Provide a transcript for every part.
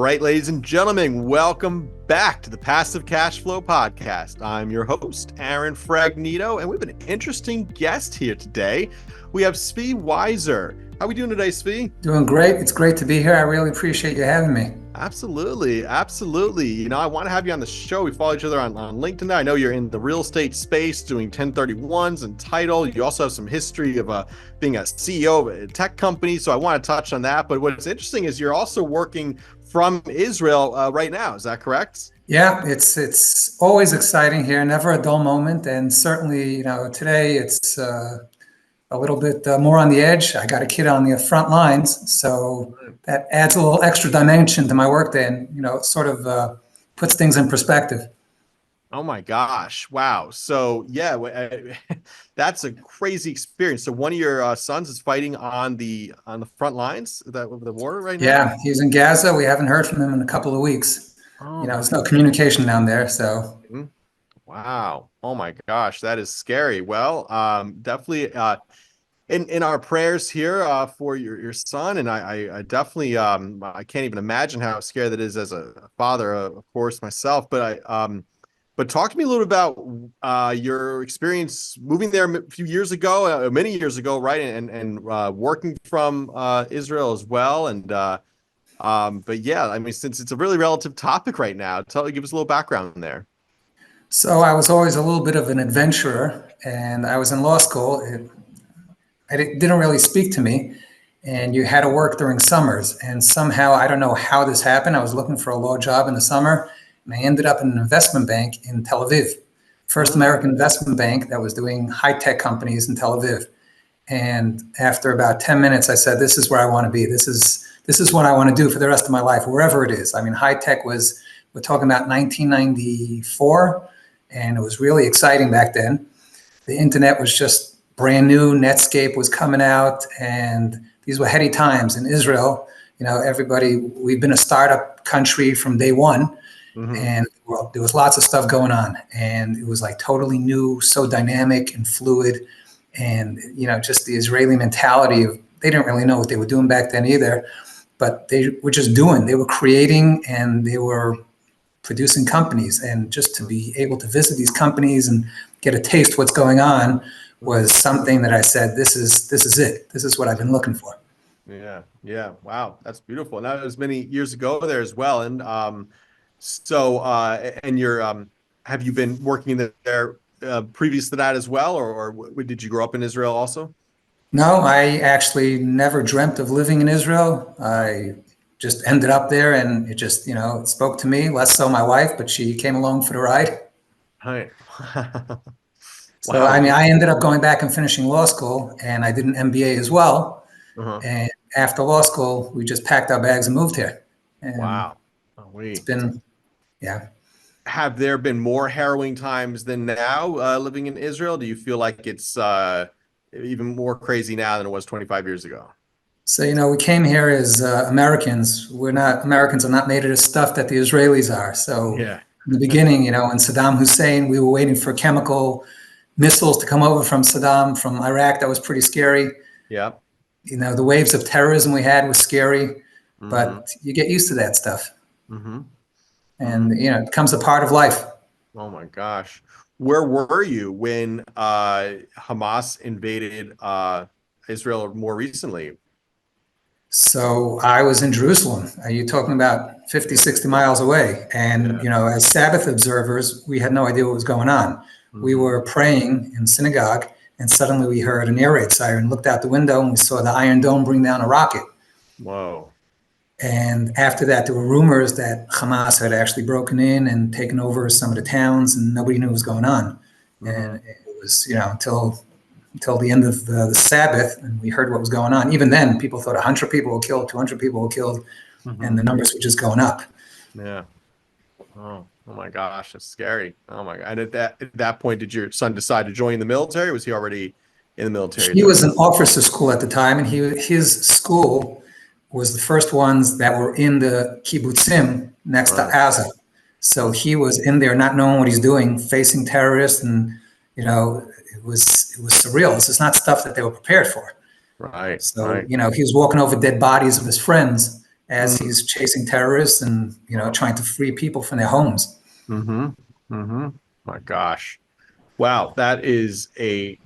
right, ladies and gentlemen, welcome back to the Passive Cash Flow Podcast. I'm your host, Aaron Fragnito, and we have an interesting guest here today. We have Tzvi Weiser. How are we doing today, Tzvi? Doing great. It's great to be here. I really appreciate you having me. Absolutely. You know, I want to have you on the show. We follow each other on LinkedIn. I know you're in the real estate space doing 1031s and title. You also have some history of being a CEO of a tech company. So I want to touch on that. But what's interesting is you're also working from Israel right now. Is that correct? Yeah, it's always exciting here. Never a dull moment. And certainly, you know, today it's a little bit more on the edge. I got a kid on the front lines, so that adds a little extra dimension to my workday, and you know, it sort of puts things in perspective. Oh my gosh! Wow. So yeah, that's a crazy experience. So one of your sons is fighting on the front lines of the war right now. Yeah, he's in Gaza. We haven't heard from him in a couple of weeks. Oh, you know, there's no communication down there. So. Wow. Oh my gosh, that is scary. Well, definitely. In our prayers here for your son, and I definitely I can't even imagine how scary that is as a father, of course, myself. But but talk to me a little about your experience moving there a few years ago, many years ago, right? And working from Israel as well. And but yeah, I mean, since it's a really relative topic right now, give us a little background there. So I was always a little bit of an adventurer, and I was in law school. It didn't really speak to me, and you had to work during summers. And somehow, I don't know how this happened. I was looking for a law job in the summer, and I ended up in an investment bank in Tel Aviv, first American investment bank that was doing high-tech companies in Tel Aviv. And after about 10 minutes, I said, "This is where I want to be. This is what I want to do for the rest of my life, wherever it is." I mean, high-tech we're talking about 1994, and it was really exciting back then. The internet was just brand new. Netscape was coming out, and these were heady times in Israel. You know, we've been a startup country from day one, and there was lots of stuff going on, and it was like totally new, so dynamic and fluid. And, you know, just the Israeli mentality of, they didn't really know what they were doing back then either, but they were just they were creating, and they were producing companies. And just to be able to visit these companies and get a taste of what's going on was something that I said, this is it. This is what I've been looking for. Yeah. Wow, that's beautiful. And that was many years ago there as well. And and you're have you been working there previous to that as well, or did you grow up in Israel also? No, I actually never dreamt of living in Israel. I just ended up there, and it just, you know, it spoke to me, less so my wife, but she came along for the ride. Hi. So, I mean, I ended up going back and finishing law school, and I did an MBA as well. And after law school, we just packed our bags and moved here. And wow. It's been, yeah. Have there been more harrowing times than now living in Israel? Do you feel like it's even more crazy now than it was 25 years ago? So, you know, we came here as Americans. Americans are not made of the stuff that the Israelis are. So yeah. In the beginning, you know, when Saddam Hussein, we were waiting for chemical missiles to come over from Saddam, from Iraq. That was pretty scary. Yeah. You know, the waves of terrorism we had was scary, but you get used to that stuff. And, you know, it becomes a part of life. Oh my gosh. Where were you when Hamas invaded Israel more recently? So I was in Jerusalem. Are you talking about 50, 60 miles away? And, you know, as Sabbath observers, we had no idea what was going on. We were praying in synagogue, and suddenly we heard an air raid siren, looked out the window, and we saw the Iron Dome bring down a rocket. Whoa. And after that, there were rumors that Hamas had actually broken in and taken over some of the towns, and nobody knew what was going on. And it was, you know, until the end of the Sabbath, and we heard what was going on. Even then, people thought 100 people were killed, 200 people were killed, and the numbers were just going up. Yeah. Oh my gosh, that's scary. Oh my God. And at that point, did your son decide to join the military? Or was he already in the military? He was in officer school at the time, and his school was the first ones that were in the kibbutzim next to Gaza. So he was in there not knowing what he's doing, facing terrorists, and, you know, it was surreal. This is not stuff that they were prepared for. Right. So, you know, he was walking over dead bodies of his friends, as he's chasing terrorists and, trying to free people from their homes. Mm-hmm. Mm-hmm. My gosh. Wow, that is a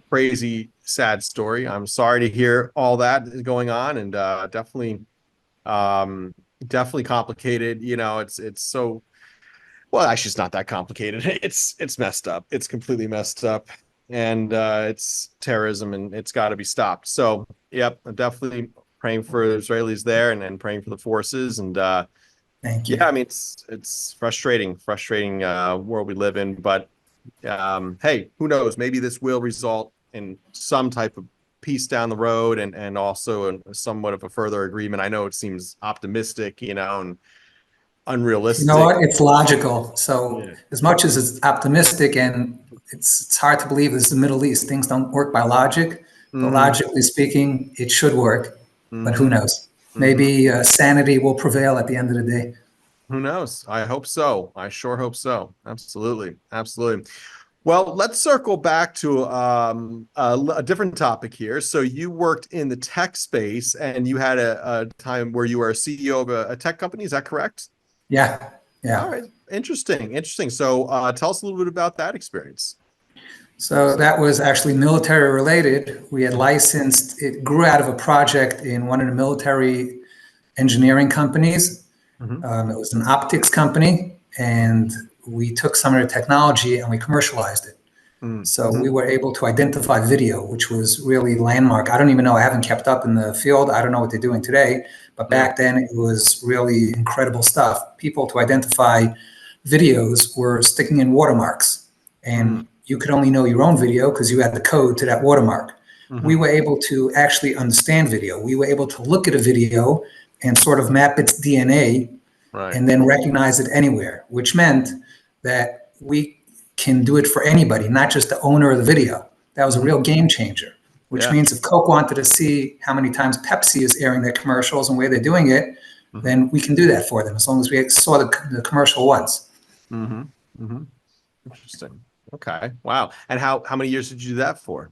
crazy, sad story. I'm sorry to hear all that is going on, and definitely complicated. It's so well. Actually, it's not that complicated. It's messed up. It's completely messed up, and it's terrorism, and it's got to be stopped. So, yep, I'm definitely praying for the Israelis there, and praying for the forces, and Thank yeah, you. I mean, it's frustrating, world we live in, but hey, who knows? Maybe this will result in some type of peace down the road, and also somewhat of a further agreement. I know it seems optimistic, and You know unrealistic. what? It's logical. So Yeah. as much as it's optimistic and it's hard to believe this is the Middle East, things don't work by logic. But Mm-hmm. logically speaking, it should work. But who Mm-hmm. knows? Mm-hmm. Maybe sanity will prevail at the end of the day. Who knows? I hope so. I sure hope so. Absolutely. Absolutely. Well, let's circle back to a different topic here. So you worked in the tech space, and you had a time where you were a CEO of a tech company. Is that correct? Yeah, All yeah. right. Interesting. Interesting. So tell us a little bit about that experience. So that was actually military related. We had licensed, it grew out of a project in one of the military engineering companies. Mm-hmm. It was an optics company, and we took some of the technology and we commercialized it. So Mm-hmm. we were able to identify video, which was really landmark. I don't even know. I haven't kept up in the field. I don't know what they're doing today. But Yeah. back then, it was really incredible stuff. People to identify videos were sticking in watermarks. And you could only know your own video because you had the code to that watermark. We Mm-hmm. were able to actually understand video. We were able to look at a video and sort of map its DNA Right. and then recognize it anywhere, which meant that we can do it for anybody, not just the owner of the video. That was a Mm-hmm. real game changer, which Yeah. means if Coke wanted to see how many times Pepsi is airing their commercials and where they're doing it, Mm-hmm. then we can do that for them as long as we saw the commercial once. Mm-hmm. Mm-hmm. Interesting. Okay. Wow. And how many years did you do that for?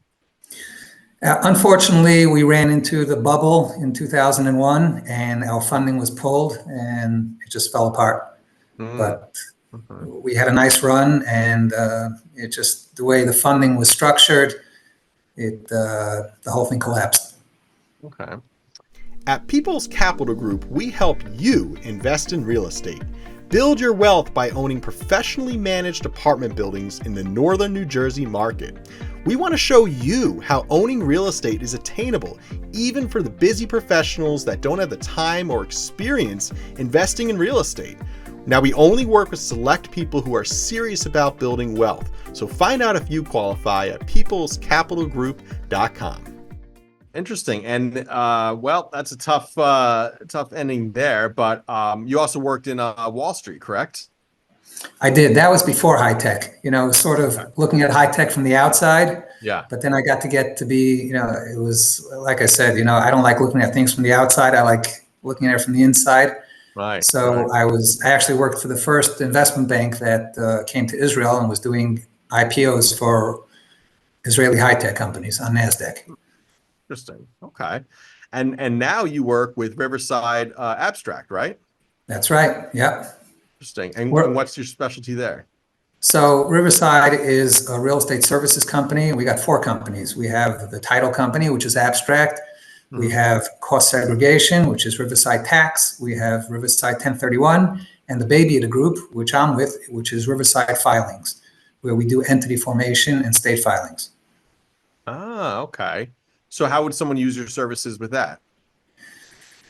Unfortunately, we ran into the bubble in 2001 and our funding was pulled and it just fell apart. Mm-hmm. But we had a nice run, and it just the way the funding was structured, the whole thing collapsed. Okay. At People's Capital Group, we help you invest in real estate. Build your wealth by owning professionally managed apartment buildings in the northern New Jersey market. We want to show you how owning real estate is attainable, even for the busy professionals that don't have the time or experience investing in real estate. Now, we only work with select people who are serious about building wealth. So find out if you qualify at peoplescapitalgroup.com. Interesting. And well, that's a tough ending there. But you also worked in Wall Street, correct? I did. That was before high tech, sort of Okay. looking at high tech from the outside. Yeah. But then I got to get to be, it was like I said, I don't like looking at things from the outside. I like looking at it from the inside. Right. So Right. I actually worked for the first investment bank that came to Israel and was doing IPOs for Israeli high tech companies on NASDAQ. Interesting. Okay. And now you work with Riverside Abstract, right? That's right. Yeah. Interesting. And We're, what's your specialty there? so Riverside is a real estate services company. We got four companies. We have the title company, which is Abstract. We Mhm. have cost segregation, which is Riverside Tax. We have Riverside 1031, and the baby of the group, which I'm with, which is Riverside Filings, where we do entity formation and state filings. Ah, okay. So how would someone use your services with that?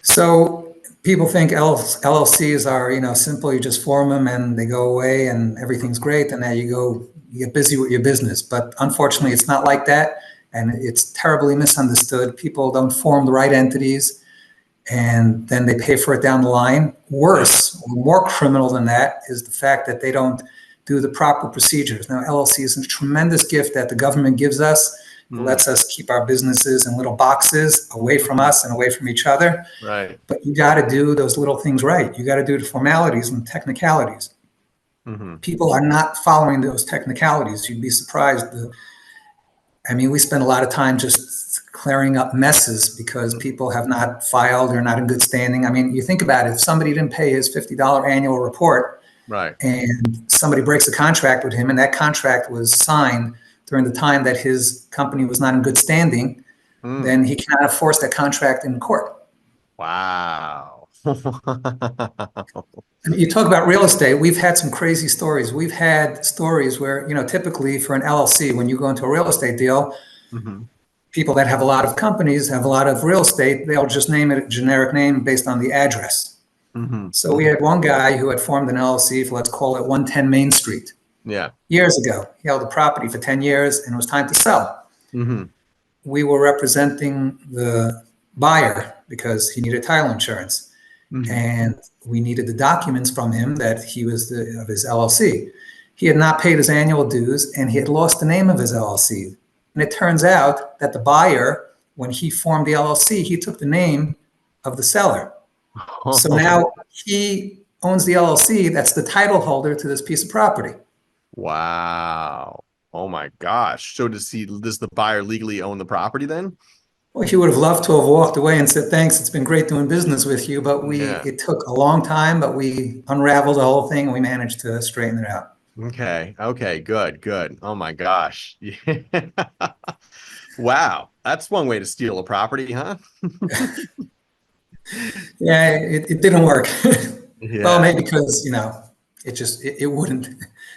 So people think LLCs are, simple. You just form them and they go away and everything's great. And now you get busy with your business. But unfortunately, it's not like that. And it's terribly misunderstood. People don't form the right entities and then they pay for it down the line. Worse, or more criminal than that is the fact that they don't do the proper procedures. Now, LLC is a tremendous gift that the government gives us. It Mm, lets us keep our businesses in little boxes away from us and away from each other. right. But you got to do those little things right. You got to do the formalities and technicalities. Hmm. People are not following those technicalities. You'd be surprised. We spend a lot of time just clearing up messes because people have not filed or not in good standing. I mean, you think about it, if somebody didn't pay his $50 annual report Right. and somebody breaks a contract with him and that contract was signed during the time that his company was not in good standing, then he cannot enforce that contract in court. Wow. And you talk about real estate. We've had some crazy stories. We've had stories where, typically for an LLC, when you go into a real estate deal, people that have a lot of companies, have a lot of real estate, they'll just name it a generic name based on the address. So we had one guy who had formed an LLC for, let's call it 110 Main Street. Yeah. Years ago. He held the property for 10 years and it was time to sell. We were representing the buyer because he needed title insurance. And we needed the documents from him that he was of his LLC. He had not paid his annual dues and he had lost the name of his LLC. And it turns out that the buyer, when he formed the LLC, he took the name of the seller. So now he owns the LLC that's the title holder to this piece of property. Wow. Oh my gosh. So does the buyer legally own the property then? Well, he would have loved to have walked away and said, thanks, it's been great doing business with you. But it took a long time, but we unraveled the whole thing and we managed to straighten it out. Okay. Good. Oh my gosh. Wow. That's one way to steal a property, huh? Yeah, it didn't work. Yeah. Well, maybe because, it wouldn't. It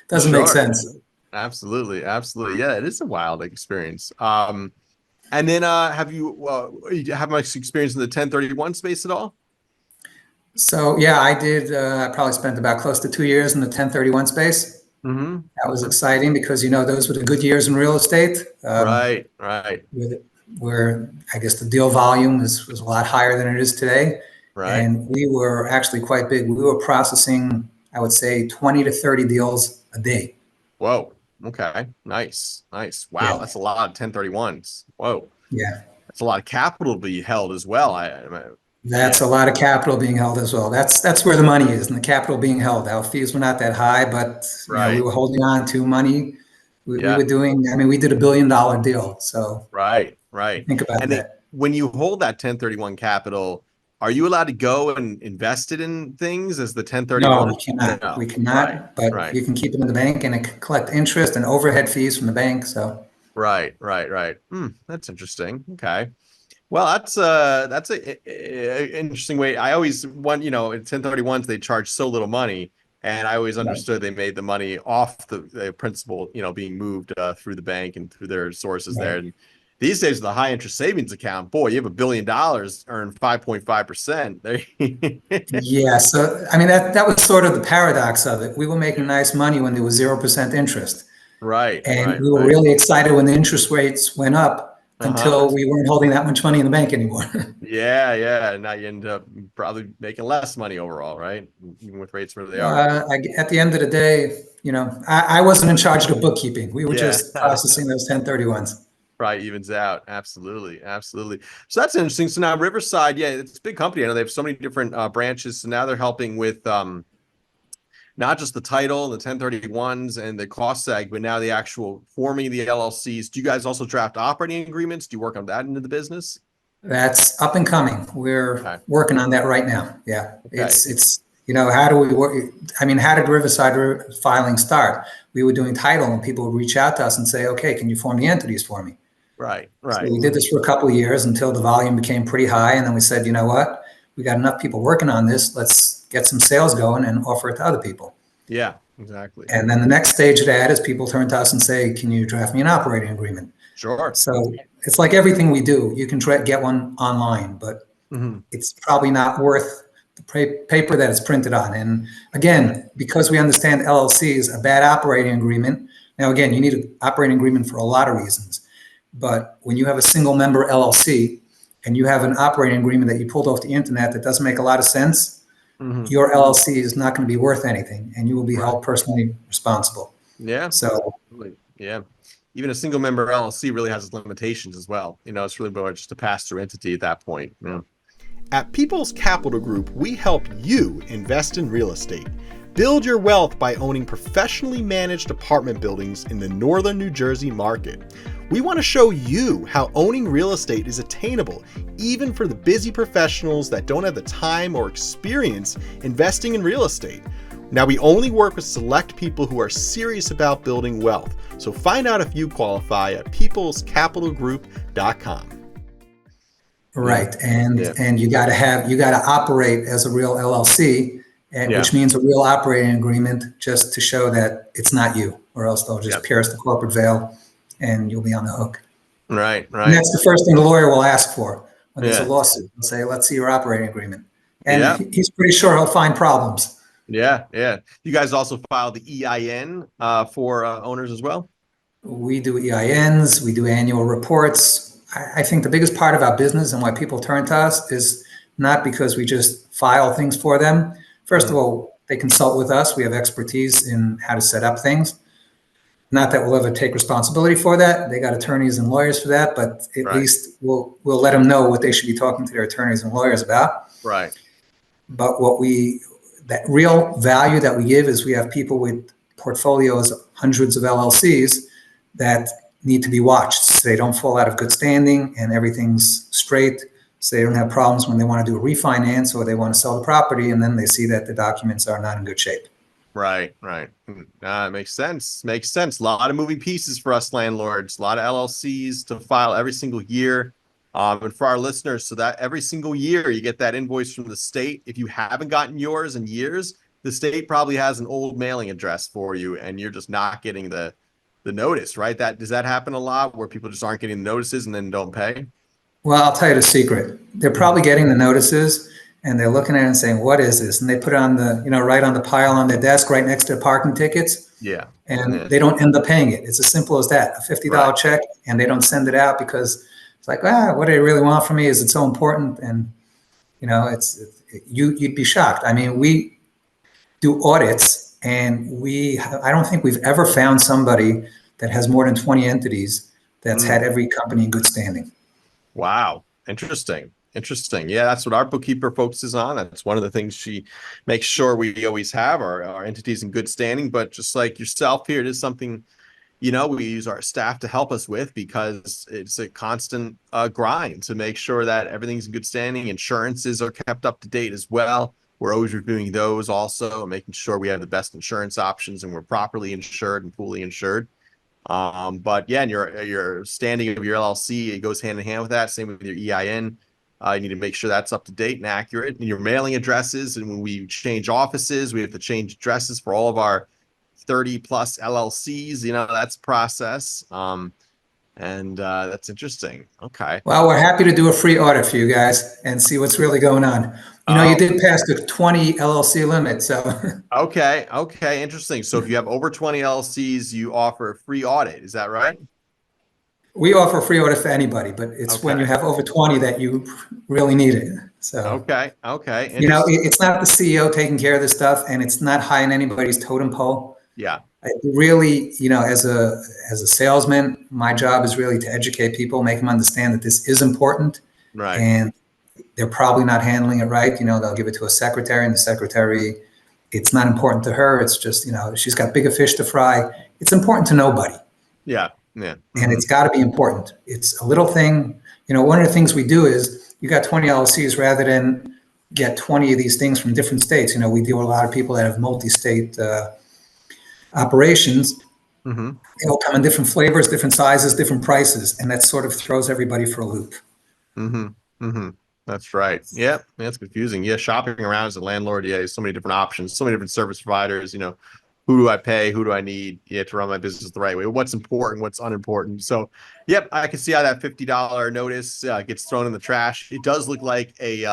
doesn't make sense. Absolutely. Yeah, it is a wild experience. And then have you have much experience in the 1031 space at all? So, yeah, I did. I probably spent about close to 2 years in the 1031 space. That was exciting because, those were the good years in real estate. Right. Where I guess the deal volume was a lot higher than it is today. Right. And we were actually quite big. We were processing, I would say, 20 to 30 deals a day. Whoa. Okay. Nice. Wow. Yeah. That's a lot of 1031s. Whoa. Yeah. That's a lot of capital to be held as well. That's a lot of capital being held as well. That's where the money is, and the capital being held. Our fees were not that high, but we were holding on to money. We were doing, we did $1 billion deal. So right. Think about that. When you hold that 1031 capital, are you allowed to go and invest it in things as the 1031? No, we cannot. No. We cannot, but you can keep it in the bank and it can collect interest and overhead fees from the bank. So right. That's interesting. Okay. Well, that's a interesting way. I always in 1031s they charge so little money, and I always understood they made the money off the principal, being moved through the bank and through their sources there. And these days, with a high interest savings account, boy, you have $1 billion, earn 5.5%. Yeah, so that was sort of the paradox of it. We were making nice money when there was 0% interest, right? And we were really excited when the interest rates went up. Until we weren't holding that much money in the bank anymore. Yeah. Now you end up probably making less money overall, right? Even with rates where they are. At the end of the day, I wasn't in charge of the bookkeeping. We were just processing those 1031s. Right, evens out. Absolutely. So that's interesting. So now Riverside, it's a big company. I know they have so many different branches. So now they're helping with not just the title, the 1031s and the cost seg, but now the actual forming the LLCs. Do you guys also draft operating agreements? Do you work on that into the business? That's up and coming. We're working on that right now. Yeah. Okay. It's how do we work? How did Riverside filing start? We were doing title and people would reach out to us and say, okay, can you form the entities for me? Right. So we did this for a couple of years until the volume became pretty high. And then we said, you know what? We got enough people working on this. Let's get some sales going and offer it to other people. Yeah, exactly. And then the next stage of that is people turn to us and say, can you draft me an operating agreement? Sure. So it's like everything we do. You can get one online, but it's probably not worth the paper that it's printed on. And again, because we understand LLCs, a bad operating agreement. Now, again, you need an operating agreement for a lot of reasons. But when you have a single member LLC and you have an operating agreement that you pulled off the internet that doesn't make a lot of sense, your LLC is not going to be worth anything, and you will be held personally responsible. Yeah. So, yeah, even a single member LLC really has its limitations as well. It's really more just a pass-through entity at that point. Yeah. At People's Capital Group, we help you invest in real estate. Build your wealth by owning professionally managed apartment buildings in the northern New Jersey market. We want to show you how owning real estate is attainable, even for the busy professionals that don't have the time or experience investing in real estate. Now, we only work with select people who are serious about building wealth. So find out if you qualify at peoplescapitalgroup.com. Right. And you got to operate as a real LLC, which means a real operating agreement, just to show that it's not you, or else they'll just pierce the corporate veil and you'll be on the hook. Right. And that's the first thing the lawyer will ask for when there's a Yeah. lawsuit. They'll say, let's see your operating agreement. And Yeah. he's pretty sure he'll find problems. Yeah. You guys also file the EIN for owners as well? We do EINs, we do annual reports. I think the biggest part of our business and why people turn to us is not because we just file things for them. First of all, they consult with us. We have expertise in how to set up things. Not that we'll ever take responsibility for that. They got attorneys and lawyers for that, but at least we'll let them know what they should be talking to their attorneys and lawyers about. Right. But that real value that we give is we have people with portfolios, hundreds of LLCs that need to be watched so they don't fall out of good standing and everything's straight, so they don't have problems when they want to do a refinance or they want to sell the property and then they see that the documents are not in good shape. Right. Makes sense. A lot of moving pieces for us landlords, a lot of LLCs to file every single year. And for our listeners, so that every single year you get that invoice from the state. If you haven't gotten yours in years, the state probably has an old mailing address for you and you're just not getting the notice, right? Does that happen a lot where people just aren't getting the notices and then don't pay? Well, I'll tell you the secret. They're probably getting the notices and they're looking at it and saying, what is this? And they put it on right on the pile on their desk right next to the parking tickets. Yeah. And they don't end up paying it. It's as simple as that. A $50 check, and they don't send it out because it's like, what they really want from me is it's so important. And, you'd be shocked. I mean, we do audits and I don't think we've ever found somebody that has more than 20 entities that's had every company in good standing. Wow. Interesting. Yeah, that's what our bookkeeper focuses on. That's one of the things she makes sure we always have our entities in good standing. But just like yourself here, it is something, we use our staff to help us with because it's a constant grind to make sure that everything's in good standing. Insurances are kept up to date as well. We're always reviewing those also, making sure we have the best insurance options and we're properly insured and fully insured. But yeah, and your standing of your LLC, it goes hand in hand with that. Same with your EIN. You need to make sure that's up to date and accurate. And your mailing addresses, and when we change offices, we have to change addresses for all of our 30 plus LLCs. That's a process. And that's interesting. Okay. Well, we're happy to do a free audit for you guys and see what's really going on. You did pass the 20 LLC limit, so. Okay. Interesting. So if you have over 20 LLCs, you offer a free audit. Is that right? We offer a free audit for anybody, but it's when you have over 20 that you really need it. So. Okay. It's not the CEO taking care of this stuff, and it's not high in anybody's totem pole. Yeah. Really, as a salesman, my job is really to educate people, make them understand that this is important. Right. And they're probably not handling it right. They'll give it to a secretary, and the secretary, it's not important to her. It's just, she's got bigger fish to fry. It's important to nobody. Yeah. And it's got to be important. It's a little thing. One of the things we do is you got 20 LLCs rather than get 20 of these things from different states. We deal with a lot of people that have multi-state operations. They'll come in different flavors, different sizes, different prices, and that sort of throws everybody for a loop. That's right. Yeah, that's confusing. Yeah, shopping around as a landlord, there's so many different options, so many different service providers. Who do I pay? Who do I need? To run my business the right way. What's important? What's unimportant? So, yep, I can see how that $50 notice gets thrown in the trash. It does look like a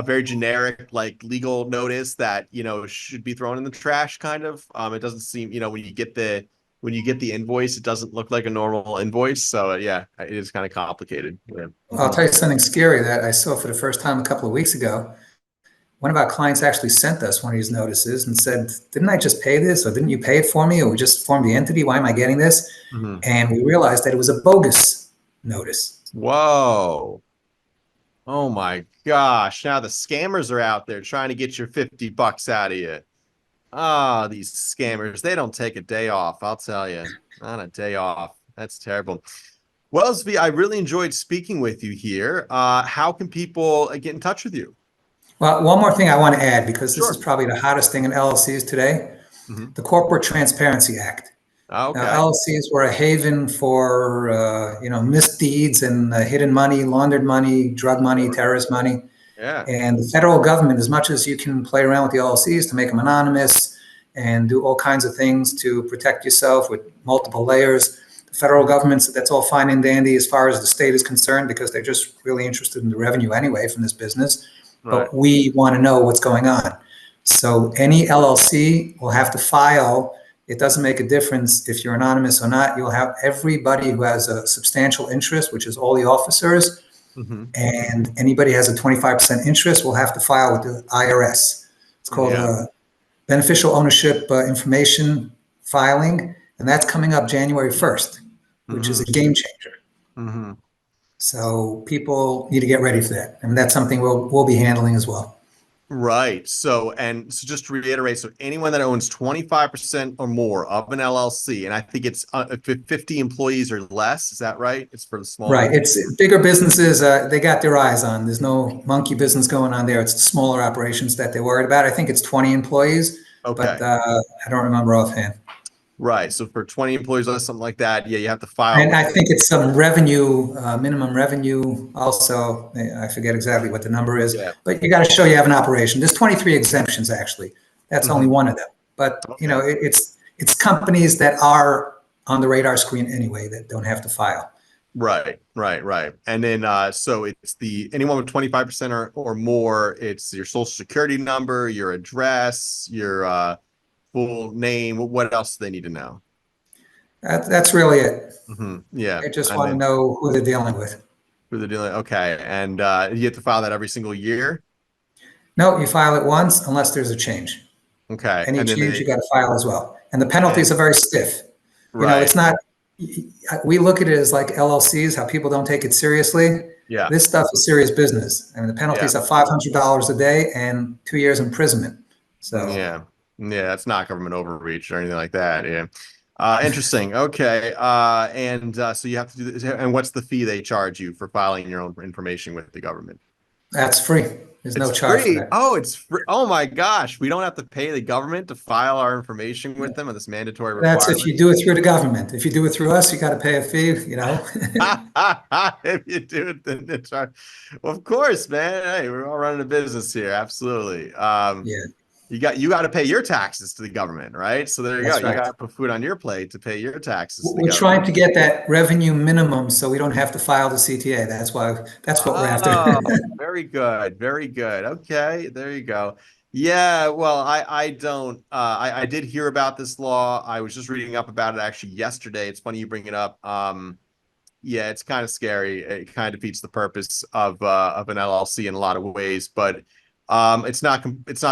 very generic, like legal notice that should be thrown in the trash. Kind of. It doesn't seem when you get the invoice, it doesn't look like a normal invoice. So yeah, it is kind of complicated. Yeah. I'll tell you something scary that I saw for the first time a couple of weeks ago. One of our clients actually sent us one of these notices and said, didn't I just pay this? Or didn't you pay it for me? Or we just formed the entity? Why am I getting this? And we realized that it was a bogus notice. Whoa. Oh my gosh. Now the scammers are out there trying to get your $50 out of you. These scammers, they don't take a day off. I'll tell you, not a day off. That's terrible. Well, Tzvi, I really enjoyed speaking with you here. How can people get in touch with you? Well, one more thing I want to add, because this is Sure. probably the hottest thing in LLCs today, Hmm. the Corporate Transparency Act. Now, Okay. LLCs were a haven for, misdeeds and hidden money, laundered money, drug money, Sure. terrorist money. Yeah. And the federal government, as much as you can play around with the LLCs to make them anonymous and do all kinds of things to protect yourself with multiple layers, the federal government said that's all fine and dandy as far as the state is concerned, because they're just really interested in the revenue anyway from this business. Right. But we want to know what's going on. So any LLC will have to file. It doesn't make a difference if you're anonymous or not. You'll have everybody who has a substantial interest, which is all the officers, Hmm. and anybody has a 25% interest will have to file with the IRS. It's called Yeah. a beneficial ownership information filing, and that's coming up January 1st, which is Hmm. a game changer. Hmm. So people need to get ready for that, and that's something we'll be handling as well. Right. So just to reiterate, so anyone that owns 25% or more of an LLC, and I think it's 50 employees or less, is that right? It's for the smaller. Right. It's bigger businesses. They got their eyes on. There's no monkey business going on there. It's the smaller operations that they're worried about. I think it's 20 employees, but Okay. I don't remember offhand. Right. So for 20 employees or something like that, yeah, you have to file And with I them. think it's some revenue, minimum revenue also. I forget exactly what the number is, Yeah. but you got to show you have an operation. There's 23 exemptions, actually. That's only Hmm. one of them. But, Okay. it's companies that are on the radar screen anyway that don't have to file. Right, right, right. And then so it's the anyone with 25% or more, it's your social security number, your address, your full name. What else do they need to know? That's really it. Yeah. They just And want to then know who they're dealing with. for the dealing, okay. And you have to file that every single year. No, you file it once unless there's a change. Okay. Any And then change, you got to file as well. And the and penalties are very stiff. right. It's not, we look at it as like LLCs, how people don't take it seriously. Yeah. This stuff is serious business. I mean, the Yeah. penalties are $500 a day and 2 years imprisonment. So Yeah. Yeah. That's not government overreach or anything like that. Yeah. Interesting. Okay. So you have to do this. And what's the fee they charge you for filing your own information with the government? that's free. There's no It's charge for free. that. Oh, it's free. Oh my gosh. We don't have to pay the government to file our information with them, with this mandatory That's if requirement. you do it through the government. If you do it through us, you got to pay a fee. If you do it, then it's right. Well, of course, man. Hey, we're all running a business here. Absolutely. Yeah, You got to pay your taxes to the government, right? So there you go. that's You right. got to put food on your plate to pay your taxes to the We're trying government. to get that revenue minimum so we don't have to file the CTA. That's what we're after. Oh, very good. Very good. Okay, there you go. Yeah, well, I don't I did hear about this law. I was just reading up about it actually yesterday. It's funny you bring it up. Yeah, it's kind of scary. It kind of defeats the purpose of an LLC in a lot of ways, but it's not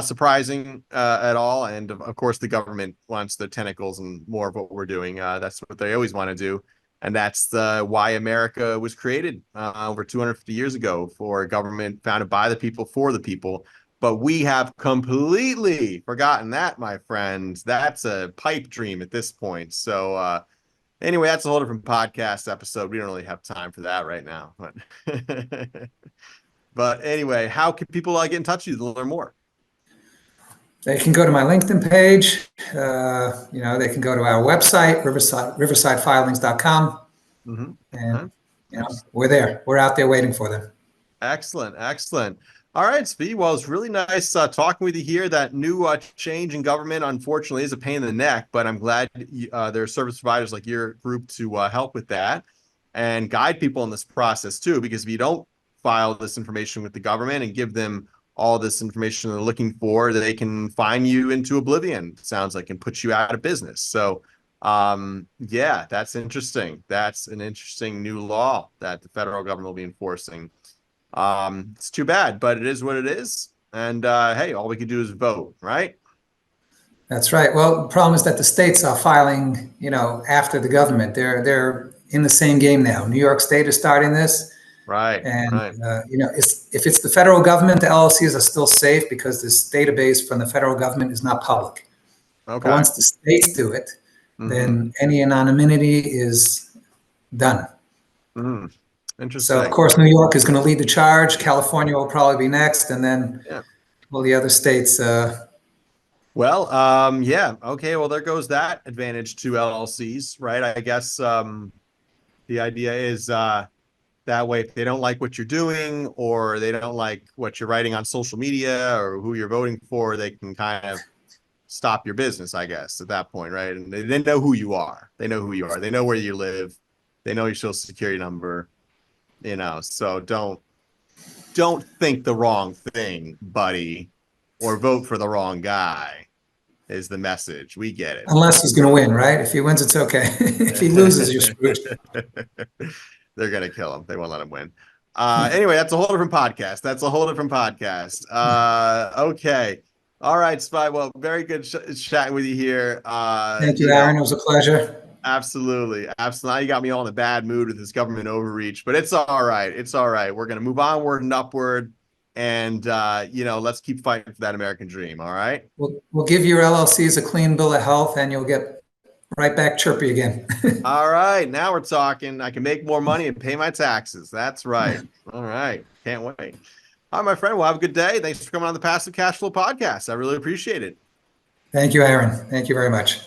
surprising at all. And of course, the government wants the tentacles and more of what we're doing. That's what they always want to do, and that's why America was created over 250 years ago, for a government founded by the people for the people. But we have completely forgotten that, my friends. That's a pipe dream at this point. So anyway, that's a whole different podcast episode. We don't really have time for that right now. But but anyway, how can people get in touch with you to learn more? They can go to my LinkedIn page. They can go to our website, riversidefilings.com, Mm-hmm. and we're there. We're out there waiting for them. Excellent, excellent. All right, Tzvi. Well, it's really nice talking with you here. That new change in government, unfortunately, is a pain in the neck, but I'm glad there are service providers like your group to help with that and guide people in this process too. Because if you don't file this information with the government and give them all this information they're looking for, they can fine you into oblivion, sounds like, and put you out of business. So yeah, that's interesting. That's an interesting new law that the federal government will be enforcing. It's too bad, but it is what it is. And hey, all we can do is vote, right? That's right. Well, the problem is that the states are filing, after the government. They're in the same game now. New York State is starting this, Right, and right. if it's the federal government, the LLCs are still safe because this database from the federal government is not public. But Okay. once the states do it, Mm-hmm. then any anonymity is done. Mm, So of interesting. course, New York is going to lead the charge. California will probably be next, and then Yeah. all the other states. Well, yeah. Okay. Well, there goes that advantage to LLCs, right? I guess the idea is that way, if they don't like what you're doing or they don't like what you're writing on social media or who you're voting for, they can kind of stop your business, I guess, at that point, right? And they know who you are. They know who you are. They know where you live. They know your social security number, so don't think the wrong thing, buddy, or vote for the wrong guy is the message. We get it. Unless he's going to win, right? If he wins, it's okay. If he loses, you're screwed. They're gonna kill him. They won't let him win. Anyway, that's a whole different podcast. Okay. All right, Spy. Well, very good chatting with you here. Thank you, Aaron. It was a pleasure. Absolutely. Absolutely. Now you got me all in a bad mood with this government overreach, but it's all right. It's all right. We're going to move onward and upward. And, let's keep fighting for that American dream. All right. We'll give your LLCs a clean bill of health, and you'll get right back chirpy again. All right. Now we're talking. I can make more money and pay my taxes. That's right. All right. Can't wait. All right, my friend. Well, have a good day. Thanks for coming on the Passive Cash Flow Podcast. I really appreciate it. Thank you, Aaron. Thank you very much.